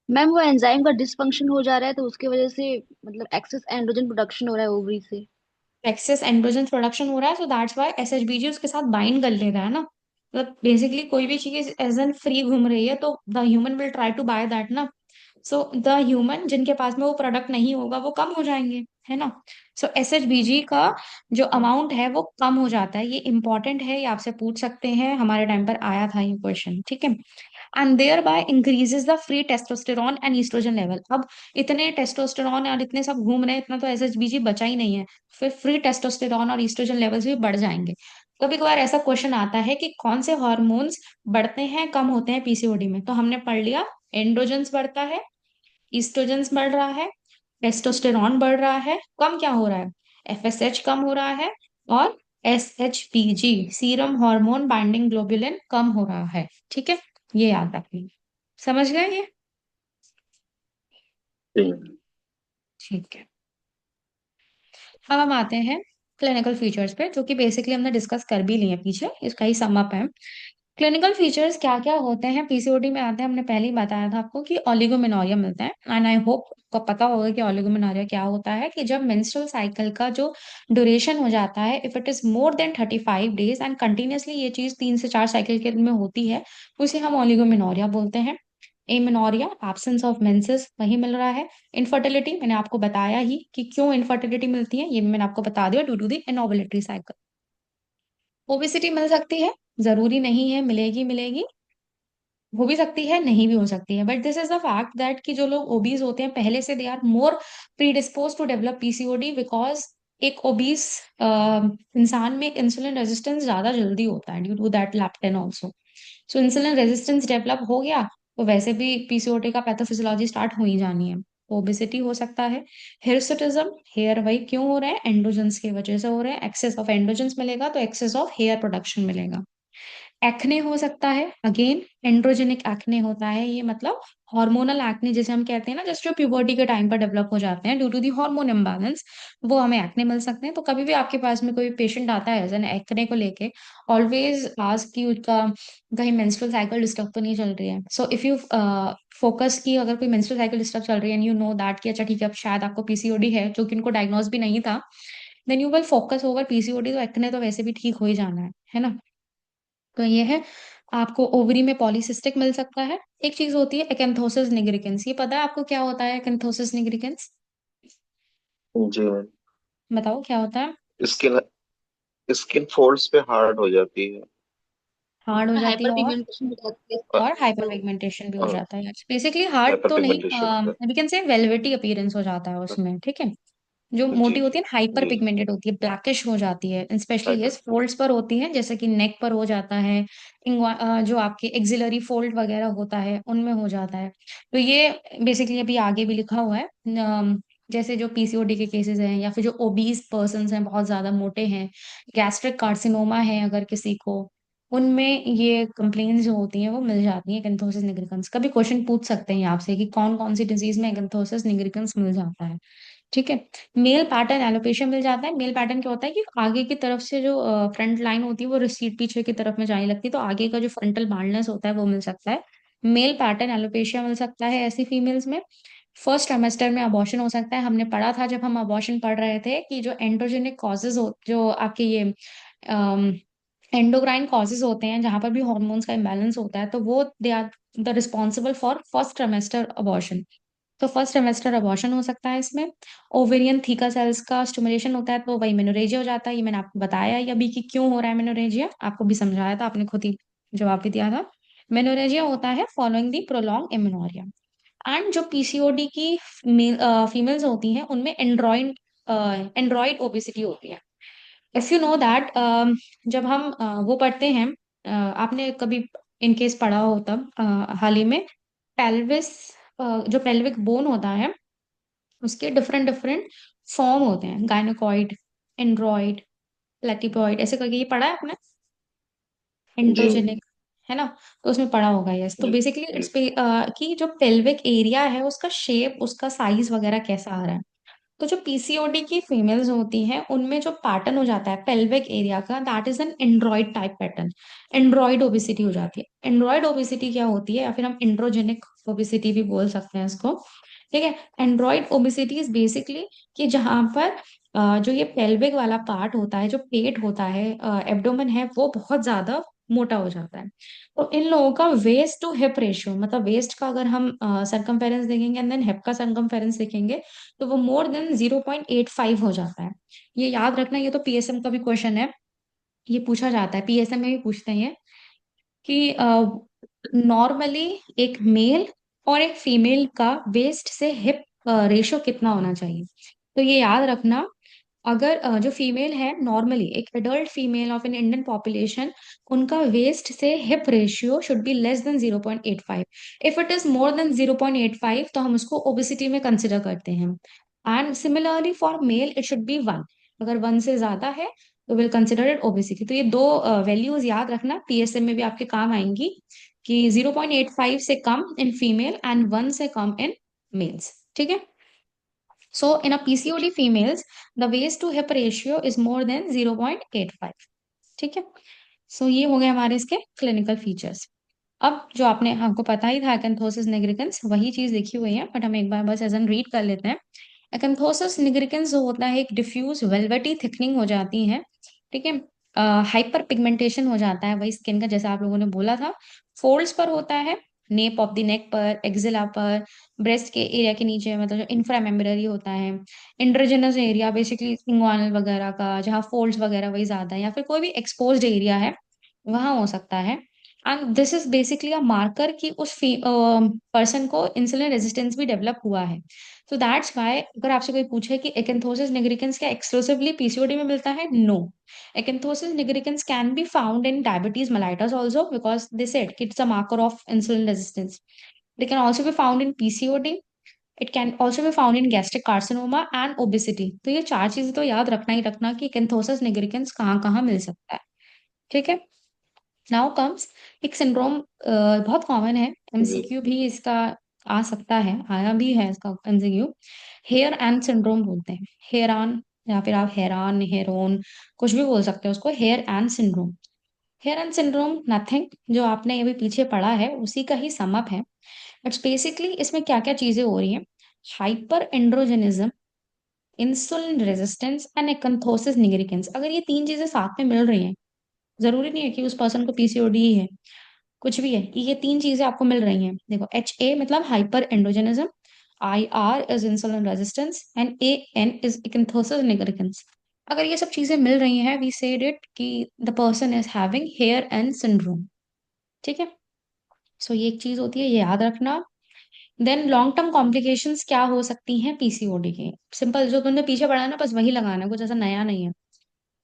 मैम वो एंजाइम का डिसफंक्शन हो जा रहा है तो उसकी वजह से मतलब एक्सेस एंड्रोजन प्रोडक्शन हो रहा है ओवरी से।
एक्सेस एंड्रोजन प्रोडक्शन हो रहा है, सो दैट्स व्हाई एसएचबीजी उसके साथ बाइंड कर ले रहा है ना। मतलब बेसिकली कोई भी चीज एज एन फ्री घूम रही है तो the human will try to buy that ना। सो द ह्यूमन जिनके पास में वो प्रोडक्ट नहीं होगा वो कम हो जाएंगे, है ना। सो एसएचबीजी का जो अमाउंट है वो कम हो जाता है, ये इंपॉर्टेंट है, ये आपसे पूछ सकते हैं, हमारे टाइम पर आया था ये क्वेश्चन, ठीक है। And thereby increases the free testosterone and oestrogen level. अब इतने टेस्टोस्टेरॉन और इतने सब घूम रहे हैं, इतना तो एसएचबीजी बचा ही नहीं है, फिर फ्री टेस्टोस्टेरॉन और ईस्ट्रोजन लेवल्स भी बढ़ जाएंगे। कभी कभार ऐसा क्वेश्चन आता है कि कौन से हार्मोन्स बढ़ते हैं कम होते हैं पीसीओडी में, तो हमने पढ़ लिया एंड्रोजन्स बढ़ता है, ईस्ट्रोजन्स बढ़ रहा है, टेस्टोस्टेरॉन बढ़ रहा है, कम क्या हो रहा है, एफएसएच कम हो रहा है, और एसएचपीजी सीरम हार्मोन बाइंडिंग ग्लोबुलिन कम हो रहा है, ठीक है। ये याद रखिए, समझ गए ये,
ठीक।
ठीक है। अब हम आते हैं क्लिनिकल फीचर्स पे, जो कि बेसिकली हमने डिस्कस कर भी लिए पीछे, इसका ही सम अप है। क्लिनिकल फीचर्स क्या क्या होते हैं पीसीओडी में आते हैं, हमने पहले ही बताया था आपको कि ओलिगोमेनोरिया मिलता है। एंड आई होप को पता होगा कि ओलिगोमेनोरिया क्या होता है, कि जब मेंस्ट्रुअल साइकिल का जो ड्यूरेशन हो जाता है, if it is more than 35 days and continuously ये चीज 3 से 4 साइकिल के में होती है, उसे हम ओलिगोमेनोरिया बोलते हैं। एमेनोरिया एब्सेंस ऑफ मेंसेस वही मिल रहा है। इनफर्टिलिटी मैंने आपको बताया ही कि क्यों इनफर्टिलिटी मिलती है, ये भी मैंने आपको बता दिया, due to the anovulatory cycle. Obesity मिल सकती है, जरूरी नहीं है मिलेगी मिलेगी, हो भी सकती है नहीं भी हो सकती है, but this is the fact that कि जो लोग ओबीज होते हैं पहले से they are more predispose to develop PCOD, because एक ओबीज इंसान में इंसुलिन रेजिस्टेंस ज्यादा जल्दी होता है due to that leptin also. So insulin resistance develop हो गया तो वैसे भी पीसीओडी का पैथोफिजियोलॉजी स्टार्ट हो ही जानी है। ओबेसिटी हो सकता है, हिरसुटिज्म, हेयर वही क्यों हो रहे हैं, एंड्रोजन्स की वजह से हो रहे हैं, एक्सेस ऑफ एंड्रोजन्स मिलेगा तो एक्सेस ऑफ हेयर प्रोडक्शन मिलेगा। एक्ने हो सकता है, अगेन एंड्रोजेनिक एक्ने होता है ये, मतलब हार्मोनल एक्ने जिसे हम कहते हैं ना, जस्ट जो प्यूबर्टी के टाइम पर डेवलप हो जाते हैं due to the hormone imbalance, वो हमें एक्ने मिल सकते हैं। तो कभी भी आपके पास में कोई पेशेंट आता है एज एन एक्ने को लेके, ऑलवेज आस्क कि उसका कहीं मेंस्ट्रुअल साइकिल डिस्टर्ब तो नहीं चल रही है। सो इफ यू फोकस की अगर कोई मेंस्ट्रुअल साइकिल डिस्टर्ब चल रही है एंड यू नो दैट कि अच्छा ठीक है अब शायद आपको पीसीओडी है, जो कि उनको डायग्नोज भी नहीं था, then you will focus over PCOD, तो एक्ने तो वैसे भी ठीक हो ही जाना है ना। तो ये है, आपको ओवरी में पॉलीसिस्टिक मिल सकता है। एक चीज होती है एकेंथोसिस निग्रिकेंस, ये पता है आपको क्या होता है एकेंथोसिस निग्रिकेंस,
जी मैम।
बताओ क्या होता है।
स्किन स्किन फोल्ड्स पे हार्ड हो जाती है।
हार्ड हो जाती
हाइपर
है
पिगमेंटेशन हो जाती है
और हाइपर
तो
पिगमेंटेशन भी हो जाता है, बेसिकली हार्ड
हाइपर
तो नहीं,
पिगमेंटेशन होता
we can say velvety appearance हो जाता है
है।
उसमें, ठीक है। जो
जी
मोटी होती
जी
है ना हाइपर
जी।
पिगमेंटेड होती है, ब्लैकिश हो जाती है, स्पेशली ये
हाइपर।
फोल्ड्स पर होती है, जैसे कि नेक पर हो जाता है, जो आपके एक्सिलरी फोल्ड वगैरह होता है उनमें हो जाता है। तो ये बेसिकली अभी आगे भी लिखा हुआ है, जैसे जो पीसीओडी के केसेस हैं, या फिर जो ओबीज पर्सन हैं बहुत ज्यादा मोटे हैं, गैस्ट्रिक कार्सिनोमा है अगर किसी को, उनमें ये कंप्लेन्स जो होती हैं वो मिल जाती हैं एकेंथोसिस निग्रिकन्स। कभी क्वेश्चन पूछ सकते हैं आपसे कि कौन कौन सी डिजीज में एकेंथोसिस निग्रिकन्स मिल जाता है, ठीक है। मेल पैटर्न एलोपेशिया मिल जाता है। मेल पैटर्न क्या होता है कि आगे की तरफ से जो फ्रंट लाइन होती है वो रिसीड पीछे की तरफ में जाने लगती है, तो आगे का जो फ्रंटल बाल्डनेस होता है वो मिल सकता है। मेल पैटर्न एलोपेशिया मिल सकता है ऐसी फीमेल्स में। फर्स्ट ट्राइमेस्टर में अबॉर्शन हो सकता है, हमने पढ़ा था जब हम अबॉर्शन पढ़ रहे थे कि जो एंड्रोजेनिक कॉजेज हो, जो आपके ये एंडोक्राइन कॉजेज होते हैं जहां पर भी हॉर्मोन्स का इम्बैलेंस होता है, तो वो they are the responsible for first trimester abortion. तो फर्स्ट ट्राइमेस्टर अबॉर्शन हो सकता है इसमें। ओवेरियन थीका सेल्स का स्टिमुलेशन होता है तो वही मेनोरेजिया हो जाता है। ये मैंने आपको बताया ही अभी कि क्यों हो रहा है मेनोरेजिया, आपको भी समझाया था, आपने खुद ही जवाब भी दिया था। मेनोरेजिया होता है following the prolong amenorrhea. And जो पीसीओडी की फीमेल्स होती हैं उनमें एंड्रॉइड ओबेसिटी होती है। इफ यू नो दैट, जब हम वो पढ़ते हैं, आपने कभी इन केस पढ़ा हो तब हाल ही में, पेल्विस, जो पेल्विक बोन होता है उसके डिफरेंट डिफरेंट फॉर्म होते हैं, गायनोकॉइड, एंड्रॉइड, प्लेटिपॉइड, ऐसे करके, ये पढ़ा है आपने,
जी
एंड्रोजेनिक, है ना? तो उसमें पढ़ा होगा। यस, तो
जी
बेसिकली
जी।
इट्स कि जो पेल्विक एरिया है उसका शेप, उसका साइज वगैरह कैसा आ रहा है। तो जो पीसीओडी की फीमेल्स होती हैं उनमें जो पैटर्न हो जाता है पेल्विक एरिया का, that is an Android type pattern. Android obesity हो जाती है। एंड्रॉइड ओबेसिटी क्या होती है, या फिर हम एंड्रोजेनिक ओबेसिटी भी बोल सकते हैं इसको, ठीक है। एंड्रॉइड ओबेसिटी इज बेसिकली कि जहां पर जो ये पेल्विक वाला पार्ट होता है, जो पेट होता है, एब्डोमेन है, वो बहुत ज्यादा मोटा हो जाता है। तो इन लोगों का वेस्ट टू हिप रेशियो, मतलब वेस्ट का अगर हम सरकमफेरेंस देखेंगे एंड देन हिप का सरकमफेरेंस देखेंगे, तो वो मोर देन 0.85 हो जाता है। ये याद रखना, ये तो पीएसएम का भी क्वेश्चन है, ये पूछा जाता है, पीएसएम में भी पूछते हैं कि नॉर्मली एक मेल और एक फीमेल का वेस्ट से हिप रेशियो कितना होना चाहिए। तो ये याद रखना, अगर जो फीमेल है नॉर्मली, एक adult female of an Indian population, उनका वेस्ट से hip ratio should be less than 0.85। If it is more than 0.85 तो हम उसको ओबेसिटी में कंसिडर करते हैं। And similarly for male it should be 1। अगर 1 से ज्यादा है तो विल कंसिडर इट ओबेसिटी। तो ये दो वैल्यूज याद रखना, पीएसएम में भी आपके काम आएंगी, कि 0.85 से कम इन फीमेल एंड 1 से कम इन मेल्स, ठीक है। So in a PCOD females, the waist to hip ratio is more than 0.85, ठीक है। सो ये हो गए हमारे इसके क्लिनिकल फीचर्स। अब जो आपने, हमको पता ही था एकेंथोसिस निग्रिकन्स, वही चीज लिखी हुई है, बट हम एक बार बस एज एन रीड कर लेते हैं। एकेंथोसिस निग्रिकन्स जो होता है, एक डिफ्यूज वेलवेटी थिकनिंग हो जाती है, ठीक है। हाइपर पिगमेंटेशन हो जाता है, वही स्किन का जैसा आप लोगों ने बोला था। फोल्ड्स पर होता है, नेप ऑफ द नेक पर, एक्जिला पर, ब्रेस्ट के एरिया के नीचे, मतलब जो इंफ्रामेम्ब्रेरी होता है। इंड्रोजेनस एरिया बेसिकली इंग्वानल वगैरह का, जहाँ फोल्ड्स वगैरह वही ज्यादा है, या फिर कोई भी एक्सपोज्ड एरिया है वहां हो सकता है। And this is basically a marker कि उस पर्सन को इंसुलिन रेजिस्टेंस भी डेवलप हुआ है। सो दैट्स वाई अगर आपसे कोई पूछे कि एकेंथोसिस निग्रिकन्स क्या एक्सक्लूसिवली पीसीओडी में मिलता है, no. Acanthosis nigricans can be found in diabetes mellitus also, because they said it's a marker of insulin resistance. They can also be found in PCOD. It can also be found in gastric carcinoma and obesity. तो ये चार चीजें तो याद रखना ही रखना कि Acanthosis nigricans कहाँ कहाँ मिल सकता है, ठीक है। नाउ कम्स एक सिंड्रोम, बहुत कॉमन है,
जी।
एमसीक्यू भी इसका आ सकता है, आया भी है इसका एमसीक्यू। हेयर एंड सिंड्रोम बोलते हैं, हेयर ऑन, या फिर आप हेरान, हेरोन, कुछ भी बोल सकते हो उसको, HAIR AN syndrome. HAIR AN syndrome nothing, जो आपने अभी पीछे पढ़ा है उसी का ही समअप है। बट बेसिकली इसमें क्या क्या चीजें हो रही हैं, hyperandrogenism, insulin resistance and acanthosis nigricans. अगर ये तीन चीजें साथ में मिल रही हैं, जरूरी नहीं है कि उस पर्सन को पीसीओडी ही है, कुछ भी है, ये तीन चीजें आपको मिल रही हैं, देखो, एच ए मतलब hyperandrogenism, I R is insulin resistance, and A N is acanthosis nigricans. अगर ये सब चीजें मिल रही हैं, वी सेड इट कि the person is having HAIR AN syndrome, ठीक है। सो ये एक चीज होती है, ये याद रखना। देन लॉन्ग टर्म कॉम्प्लिकेशंस क्या हो सकती हैं पीसीओडी के, सिंपल जो तुमने पीछे पढ़ा है ना, बस वही लगाना है, कुछ ऐसा नया नहीं है।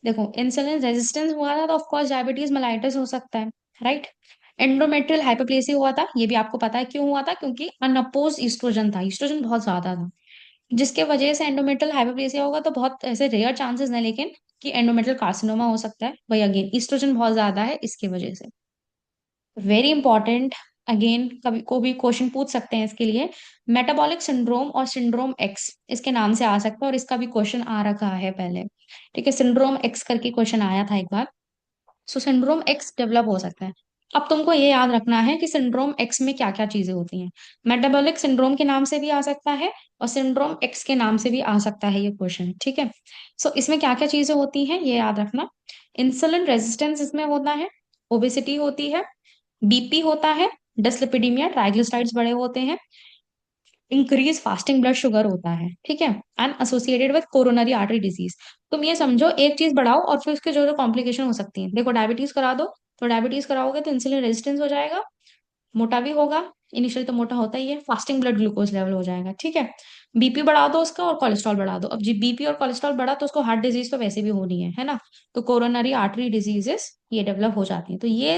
देखो, इंसुलिन रेजिस्टेंस हुआ था तो ऑफ कोर्स डायबिटीज मेलाइटिस हो सकता है, राइट। एंडोमेट्रियल हाइपरप्लेसिया हुआ था, ये भी आपको पता है क्यों हुआ था, क्योंकि अनअपोज ईस्ट्रोजन था, ईस्ट्रोजन बहुत ज्यादा था, जिसके वजह से एंडोमेट्रियल हाइपरप्लेसिया होगा। तो बहुत ऐसे रेयर चांसेस हैं, लेकिन कि एंडोमेट्रियल कार्सिनोमा हो सकता है, वही अगेन ईस्ट्रोजन बहुत ज्यादा है इसकी वजह से। वेरी इंपॉर्टेंट, अगेन कभी को भी क्वेश्चन पूछ सकते हैं इसके लिए, मेटाबॉलिक सिंड्रोम और सिंड्रोम एक्स इसके नाम से आ सकता है, और इसका भी क्वेश्चन आ रखा है पहले, ठीक है। सिंड्रोम एक्स करके क्वेश्चन आया था एक बार। सो सिंड्रोम एक्स डेवलप हो सकता है, अब तुमको ये याद रखना है कि सिंड्रोम एक्स में क्या क्या चीजें होती हैं। मेटाबॉलिक सिंड्रोम के नाम से भी आ सकता है और सिंड्रोम एक्स के नाम से भी आ सकता है ये क्वेश्चन, ठीक है। सो इसमें क्या क्या चीजें होती हैं ये याद रखना। इंसुलिन रेजिस्टेंस इसमें होता है, ओबेसिटी होती है, बीपी होता है, डिसलिपिडीमिया, ट्राइग्लिसराइड्स बड़े होते हैं, इंक्रीज फास्टिंग ब्लड शुगर होता है, ठीक है, and associated with coronary artery disease. तुम ये समझो एक चीज बढ़ाओ और फिर उसके जो जो कॉम्प्लिकेशन हो सकती हैं, देखो डायबिटीज करा दो, तो डायबिटीज कराओगे तो इंसुलिन रेजिस्टेंस हो जाएगा, मोटा भी होगा, इनिशियल तो मोटा होता ही है, फास्टिंग ब्लड ग्लूकोज लेवल हो जाएगा, ठीक है। बीपी बढ़ा दो उसका और कोलेस्ट्रॉल बढ़ा दो, अब जी बीपी और कोलेस्ट्रॉल बढ़ा तो उसको हार्ट डिजीज तो वैसे भी होनी है ना, तो कोरोनरी आर्टरी डिजीजेस ये डेवलप हो जाती है। तो ये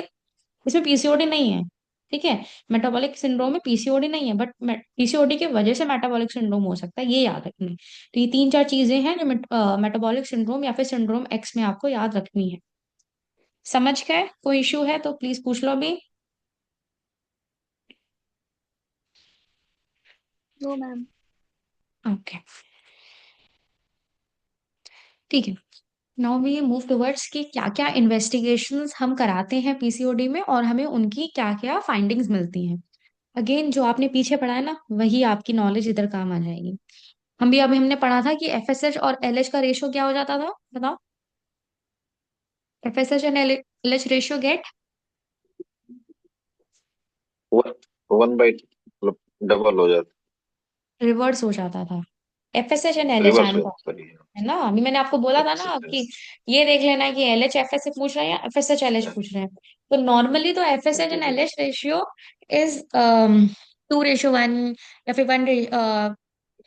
इसमें पीसीओडी नहीं है, ठीक है। मेटाबॉलिक सिंड्रोम में पीसीओडी नहीं है, बट पीसीओडी की वजह से मेटाबॉलिक सिंड्रोम हो सकता है, ये याद रखनी। तो ये तीन चार चीजें हैं जो मेटाबॉलिक सिंड्रोम या फिर सिंड्रोम एक्स में आपको याद रखनी है। समझ गए? कोई इश्यू है तो प्लीज पूछ लो अभी।
No ma'am.
ओके, ठीक है। नाउ वी मूव टुवर्ड्स कि क्या क्या इन्वेस्टिगेशंस हम कराते हैं पीसीओडी में और हमें उनकी क्या क्या फाइंडिंग्स मिलती हैं। अगेन जो आपने पीछे पढ़ा है ना वही आपकी नॉलेज इधर काम आ जाएगी। हम भी अभी हमने पढ़ा था कि एफएसएच और एलएच का रेशियो क्या हो जाता था, बताओ। FSH and LH ratio get
one 1 by मतलब डबल हो जाता
रिवर्स हो जाता था। एफएसएच एंड
है,
एलएच
रिवर्स
आई
हो
एम,
जाता है, सॉरी।
है ना, अभी मैंने आपको बोला था ना
अच्छा
कि ये देख लेना कि एलएच एफएस से पूछ रहे हैं या एफएसएच एलएच पूछ रहे हैं। तो नॉर्मली तो FSH
G
and
G.
LH ratio is 2:1 या फिर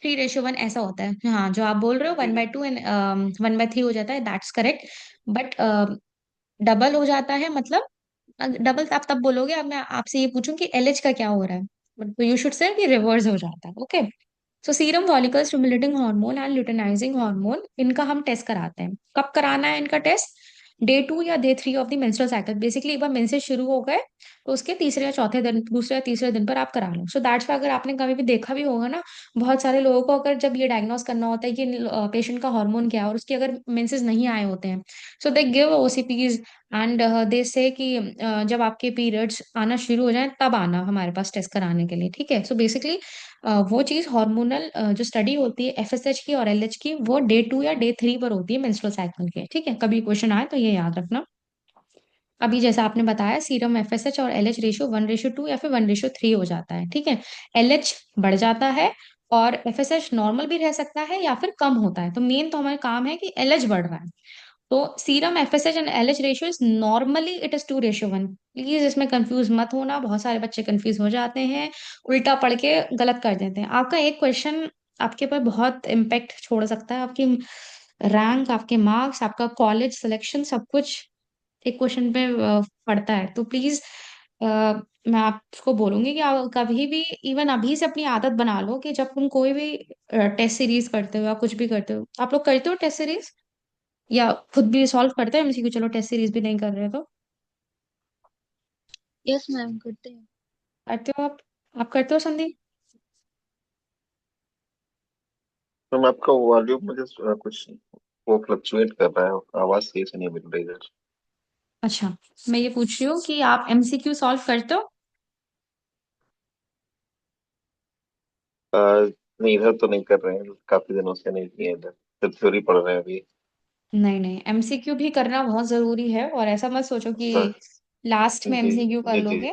3:1 ऐसा होता है। हाँ जो आप बोल रहे हो
जी
1/2 एंड 1/3 हो जाता है, दैट्स करेक्ट। बट डबल हो जाता है मतलब, डबल आप तब बोलोगे, अब मैं आपसे ये पूछूं कि एलएच का क्या हो रहा है, तो यू शुड से कि रिवर्स हो जाता है, okay. So serum follicle stimulating hormone and luteinising hormone, इनका हम टेस्ट कराते हैं। कब कराना है इनका टेस्ट? डे 2 या day 3 of the menstrual cycle, basically एक बार मेंसेस शुरू हो गए तो उसके तीसरे या चौथे दिन, दूसरे या तीसरे दिन पर आप करा लो। सो दैट्स अगर आपने कभी भी देखा भी होगा ना, बहुत सारे लोगों को अगर जब ये डायग्नोस करना होता है कि पेशेंट का हार्मोन क्या है और उसके अगर मेंसेस नहीं आए होते हैं, सो they give OCPs and they से कि जब आपके पीरियड्स आना शुरू हो जाए तब आना हमारे पास टेस्ट कराने के लिए, ठीक है। सो बेसिकली वो चीज हार्मोनल जो स्टडी होती है एफएसएच की और एलएच की, वो डे 2 या डे 3 पर होती है मेंस्ट्रुअल साइकिल के, ठीक है। कभी क्वेश्चन आए तो ये याद रखना। अभी जैसा आपने बताया सीरम एफएसएच और एलएच रेशियो 1:2 या फिर 1:3 हो जाता है, ठीक है। एलएच बढ़ जाता है और एफएसएच नॉर्मल भी रह सकता है या फिर कम होता है, तो मेन तो हमारा काम है कि एलएच बढ़ रहा है। तो serum FSH and LH ratio is normally it is 2:1। Please इसमें कंफ्यूज मत होना, बहुत सारे बच्चे कंफ्यूज हो जाते हैं, उल्टा पढ़ के गलत कर देते हैं। आपका एक क्वेश्चन आपके पर बहुत इम्पेक्ट छोड़ सकता है, आपकी रैंक, आपके मार्क्स, आपका कॉलेज सिलेक्शन, सब कुछ एक क्वेश्चन पे पड़ता है। तो प्लीज मैं आपको बोलूंगी कि आप कभी भी, इवन अभी से अपनी आदत बना लो कि जब तुम कोई भी टेस्ट सीरीज करते हो या कुछ भी करते हो, आप लोग करते हो टेस्ट सीरीज या खुद भी सॉल्व करते हैं एमसीक्यू, चलो टेस्ट सीरीज भी नहीं कर रहे तो
यस मैम, करते हैं।
करते हो आप करते हो संदीप?
तो मैं आपका वॉल्यूम मुझे कुछ वो फ्लक्चुएट कर रहा है, आवाज सही से नहीं मिल रही है।
अच्छा, मैं ये पूछ रही हूँ कि आप एमसीक्यू सॉल्व करते हो?
नहीं, इधर तो नहीं कर रहे हैं, काफी दिनों से नहीं किए इधर, सिर्फ थ्योरी पढ़ रहे हैं अभी।
नहीं नहीं, एमसीक्यू भी करना बहुत जरूरी है, और ऐसा मत सोचो कि
सर।
लास्ट में
जी
एमसीक्यू कर
जी जी
लोगे।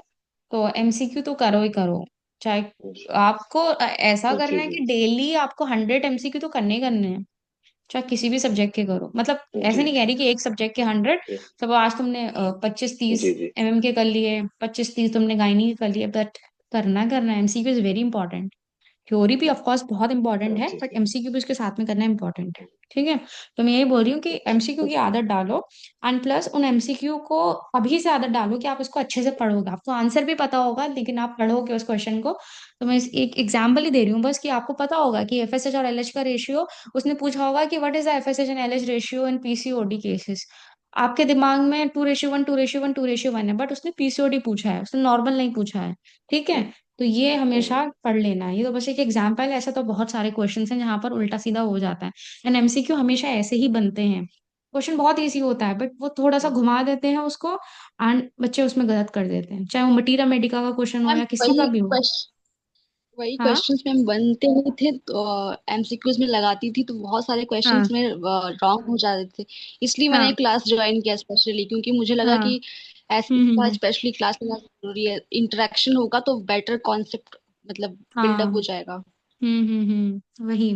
तो एमसीक्यू तो करो ही करो, चाहे
जी
आपको ऐसा
जी
करना है
जी
कि डेली आपको 100 एमसीक्यू तो करने ही करने हैं, चाहे किसी भी सब्जेक्ट के करो। मतलब ऐसे
जी
नहीं कह रही कि एक सब्जेक्ट के 100,
जी
सब आज तुमने 25-30
जी जी
एमएम के कर लिए, 25-30 तुमने गायनी के कर लिए, बट करना MCQ is very important. Theory भी ऑफ कोर्स बहुत इंपॉर्टेंट है,
जी
बट
जी
एमसीक्यू भी उसके साथ में करना इंपॉर्टेंट है, ठीक है। तो मैं यही बोल रही हूँ कि एमसीक्यू की आदत डालो, एंड प्लस उन एमसीक्यू को अभी से आदत डालो कि आप उसको अच्छे से पढ़ोगे, आपको आंसर भी पता होगा लेकिन आप पढ़ोगे उस क्वेश्चन को। तो मैं एक एग्जाम्पल ही दे रही हूँ बस, कि आपको पता होगा कि एफएसएच और एलएच का रेशियो, उसने पूछा होगा कि what is the FSH and LH ratio in PCOD cases. आपके दिमाग में 2:1, 2:1, 2:1 है, बट उसने पीसीओडी पूछा है, उसने नॉर्मल नहीं पूछा है, ठीक है। तो ये हमेशा पढ़ लेना है, ये तो बस एक एग्जाम्पल है, ऐसा तो बहुत सारे क्वेश्चंस हैं जहां पर उल्टा सीधा हो जाता है, एंड एमसीक्यू हमेशा ऐसे ही बनते हैं। क्वेश्चन बहुत इजी होता है, बट वो थोड़ा सा घुमा देते हैं उसको, एंड बच्चे उसमें गलत कर देते हैं, चाहे वो मटीरियल मेडिका का क्वेश्चन हो
मैम
या किसी का भी हो।
वही
हाँ
क्वेश्चंस मैम बनते ही थे तो एमसीक्यूज में लगाती थी तो बहुत सारे क्वेश्चंस
हाँ
में रॉन्ग हो जाते थे। इसलिए मैंने
हाँ
क्लास ज्वाइन किया स्पेशली, क्योंकि मुझे लगा
हाँ।
कि ऐसे इसका
हम्म।
स्पेशली क्लास लेना जरूरी है। इंटरेक्शन होगा तो बेटर कॉन्सेप्ट मतलब बिल्डअप हो
हाँ।
जाएगा।
वही।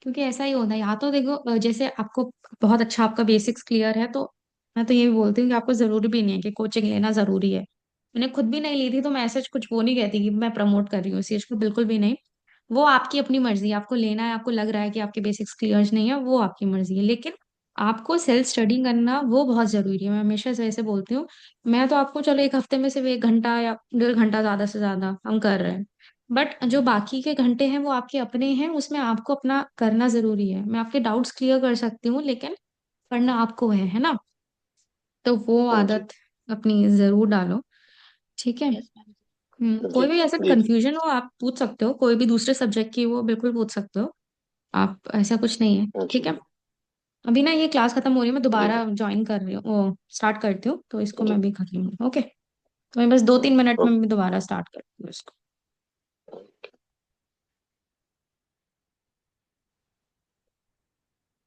क्योंकि ऐसा ही होता है, या तो देखो जैसे आपको बहुत अच्छा आपका बेसिक्स क्लियर है, तो मैं तो ये भी बोलती हूँ कि आपको जरूरी भी नहीं है कि कोचिंग लेना जरूरी है। मैंने खुद भी नहीं ली थी, तो मैं ऐसा कुछ वो नहीं कहती कि मैं प्रमोट कर रही हूँ इस चीज को, बिल्कुल भी नहीं। वो आपकी अपनी मर्जी है, आपको लेना है, आपको लग रहा है कि आपके बेसिक्स क्लियर नहीं है, वो आपकी मर्जी है, लेकिन आपको सेल्फ स्टडी करना वो बहुत जरूरी है, मैं हमेशा से ऐसे बोलती हूँ। मैं तो आपको चलो एक हफ्ते में सिर्फ 1 घंटा या 1.5 घंटा ज्यादा से ज्यादा हम कर रहे हैं, बट जो बाकी के घंटे हैं वो आपके अपने हैं, उसमें आपको अपना करना जरूरी है। मैं आपके डाउट्स क्लियर कर सकती हूँ, लेकिन करना आपको है ना। तो वो
हाँ जी।
आदत अपनी जरूर डालो। ठीक है।
Yes ma'am.
कोई
जी
भी ऐसा
जी।
कंफ्यूजन हो आप पूछ सकते हो, कोई भी दूसरे सब्जेक्ट की वो बिल्कुल पूछ सकते हो आप, ऐसा कुछ नहीं है।
हाँ
ठीक
जी।
है। अभी ना ये क्लास खत्म हो रही है, मैं
जी
दोबारा
मैम।
ज्वाइन कर रही हूँ, वो स्टार्ट करती हूँ, तो इसको
जी।
मैं भी कर लूंगी। ओके, तो मैं बस 2-3 मिनट में
ओके।
भी दोबारा स्टार्ट करती हूँ इसको।